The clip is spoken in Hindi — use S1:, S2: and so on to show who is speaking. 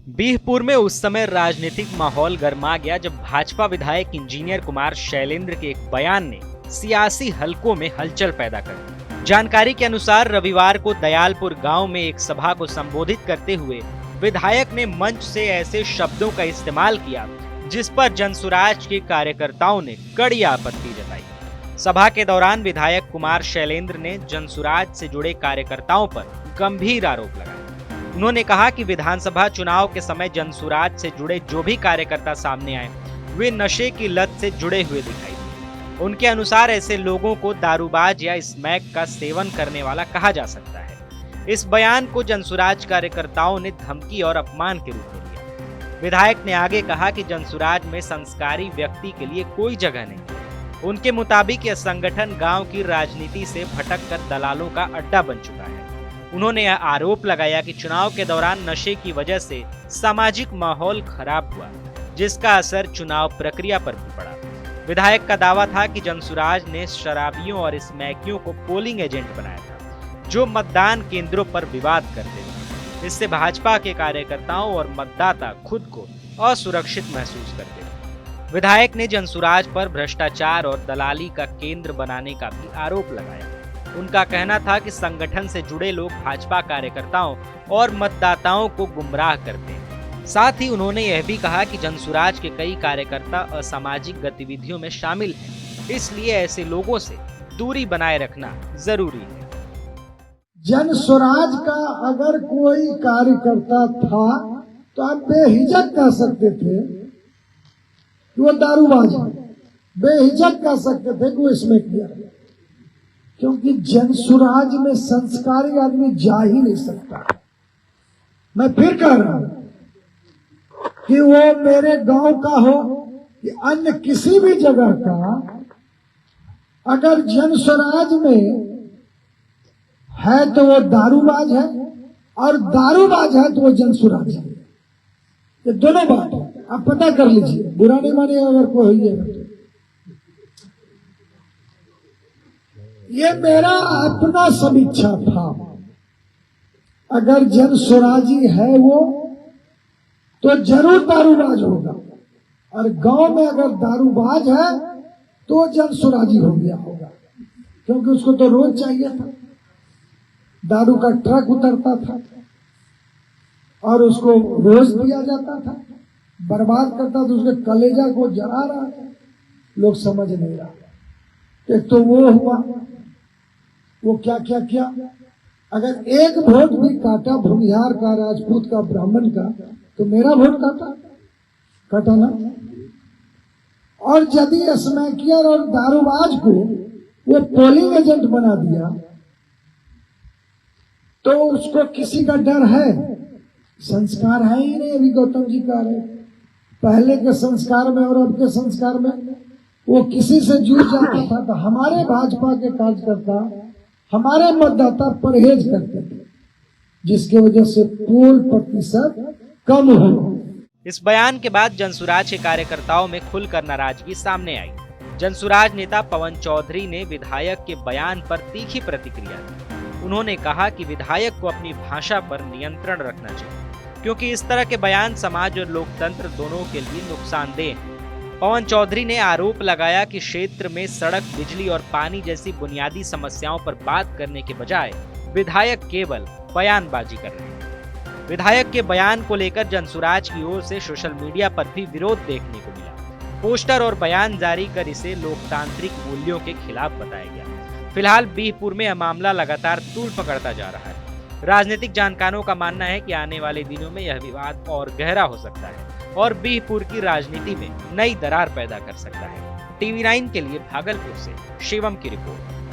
S1: बिहपुर में उस समय राजनीतिक माहौल गर्मा गया जब भाजपा विधायक इंजीनियर कुमार शैलेंद्र के एक बयान ने सियासी हलकों में हलचल पैदा कर दी। जानकारी के अनुसार रविवार को दयालपुर गांव में एक सभा को संबोधित करते हुए विधायक ने मंच से ऐसे शब्दों का इस्तेमाल किया जिस पर जनसुराज के कार्यकर्ताओं ने कड़ी आपत्ति जताई। सभा के दौरान विधायक कुमार शैलेंद्र ने जनसुराज से जुड़े कार्यकर्ताओं पर गंभीर आरोप लगाए। उन्होंने कहा कि विधानसभा चुनाव के समय जनसुराज से जुड़े जो भी कार्यकर्ता सामने आए वे नशे की लत से जुड़े हुए दिखाई दिए। उनके अनुसार ऐसे लोगों को दारूबाज या स्मैक का सेवन करने वाला कहा जा सकता है। इस बयान को जनसुराज कार्यकर्ताओं ने धमकी और अपमान के रूप में लिया। विधायक ने आगे कहा कि जनसुराज में संस्कारी व्यक्ति के लिए कोई जगह नहीं। उनके मुताबिक यह संगठन गांव की राजनीति से भटक कर दलालों का अड्डा बन चुका है। उन्होंने आरोप लगाया कि चुनाव के दौरान नशे की वजह से सामाजिक माहौल खराब हुआ जिसका असर चुनाव प्रक्रिया पर भी पड़ा। विधायक का दावा था कि जनसुराज ने शराबियों और स्मैकियों को पोलिंग एजेंट बनाया था जो मतदान केंद्रों पर विवाद करते थे। इससे भाजपा के कार्यकर्ताओं और मतदाता खुद को असुरक्षित महसूस करते थे। विधायक ने जनसुराज पर भ्रष्टाचार और दलाली का केंद्र बनाने का भी आरोप लगाया। उनका कहना था कि संगठन से जुड़े लोग भाजपा कार्यकर्ताओं और मतदाताओं को गुमराह करते हैं। साथ ही उन्होंने यह भी कहा कि जनसुराज के कई कार्यकर्ता असामाजिक गतिविधियों में शामिल हैं, इसलिए ऐसे लोगों से दूरी बनाए रखना जरूरी है।
S2: जनसुराज का अगर कोई कार्यकर्ता था तो आप बेहिचक कह सकते थे कि वो दारूबाज है, बेहिचक कह सकते थे कि वो इसमें किया, क्योंकि जनसुराज में संस्कारी आदमी जा ही नहीं सकता। मैं फिर कह रहा हूं कि वो मेरे गांव का हो कि अन्य किसी भी जगह का, अगर जनसुराज में है तो वो दारूबाज है और दारूबाज है तो वो जनसुराज है। ये दोनों बात है, आप पता कर लीजिए, बुरा नहीं मानिए अगर कोई हुई है। ये मेरा अपना समीक्षा था। अगर जनसुराजी है वो तो जरूर दारूबाज होगा, और गांव में अगर दारूबाज है तो जनसुराजी हो गया होगा, क्योंकि उसको तो रोज चाहिए था। दारू का ट्रक उतरता था और उसको रोज दिया जाता था, बर्बाद करता था, उसके कलेजा को जला रहा था। लोग समझ नहीं रहा। एक तो वो हुआ, वो क्या क्या किया। अगर एक वोट भी काटा भूमिहार का, राजपूत का, ब्राह्मण का, तो मेरा वोट काटा ना। और यदि स्मैकियर और दारूबाज को वो पोलिंग एजेंट बना दिया तो उसको किसी का डर है? संस्कार है ही नहीं। अभी गौतम जी कह रहे पहले के संस्कार में और अब के संस्कार में वो किसी से जूझ जाता था। तो हमारे भाजपा के कार्यकर्ता, हमारे मतदाता परहेज करते थे, जिसकी वजह से पोल प्रतिशत कम हो।
S1: इस बयान के बाद जनसुराज के कार्यकर्ताओं में खुलकर नाराजगी सामने आई। जनसुराज नेता पवन चौधरी ने विधायक के बयान पर तीखी प्रतिक्रिया दी। उन्होंने कहा कि विधायक को अपनी भाषा पर नियंत्रण रखना चाहिए, क्योंकि इस तरह के बयान समाज और लोकतंत्र दोनों के लिए नुकसानदेह हैं। पवन चौधरी ने आरोप लगाया कि क्षेत्र में सड़क, बिजली और पानी जैसी बुनियादी समस्याओं पर बात करने के बजाय विधायक केवल बयानबाजी कर रहे हैं। विधायक के बयान को लेकर जनसुराज की ओर से सोशल मीडिया पर भी विरोध देखने को मिला। पोस्टर और बयान जारी कर इसे लोकतांत्रिक मूल्यों के खिलाफ बताया गया। फिलहाल बिहपुर में यह मामला लगातार तूल पकड़ता जा रहा है। राजनीतिक जानकारों का मानना है कि आने वाले दिनों में यह विवाद और गहरा हो सकता है और बिहपुर की राजनीति में नई दरार पैदा कर सकता है। TV9 के लिए भागलपुर से शिवम की रिपोर्ट।